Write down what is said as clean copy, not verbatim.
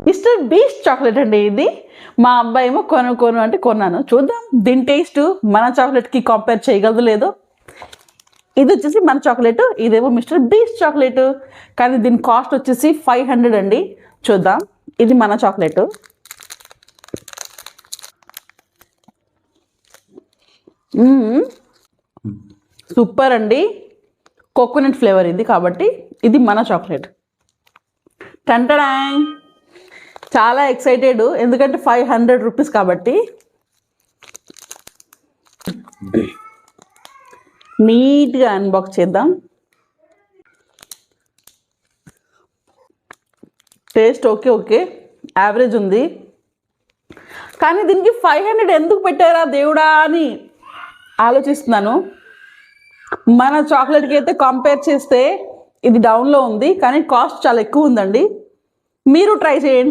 Mister beast chocolate అండి ఇది. మా అబ్బాయి ఏమో కొను అంటే కొన్నాను. చూద్దాం దీని టేస్ట్ మన చాక్లెట్కి కంపేర్ చేయగలదు లేదో. ఇది వచ్చేసి మన చాక్లెట్, ఇదేమో మిస్టర్ బీస్ట్ చాక్లెట్. కానీ దీని కాస్ట్ వచ్చేసి 500 అండి. చూద్దాం. ఇది మన చాక్లెట్. సూపర్ అండి. కోకోనట్ ఫ్లేవర్ ఇది కాబట్టి ఇది మన చాక్లెట్. టంటడాంగ్. చాలా ఎక్సైటెడ్ ఎందుకంటే 500 రూపీస్ కాబట్టి. నీట్గా అన్బాక్స్ చేద్దాం. టేస్ట్ ఓకే యావరేజ్ ఉంది. కానీ దీనికి 500 ఎందుకు పెట్టారా దేవుడా అని ఆలోచిస్తున్నాను. మన చాక్లెట్కి అయితే కంపేర్ చేస్తే ఇది డౌన్లో ఉంది, కానీ కాస్ట్ చాలా ఎక్కువ ఉందండి. మీరు ట్రై చేయండి.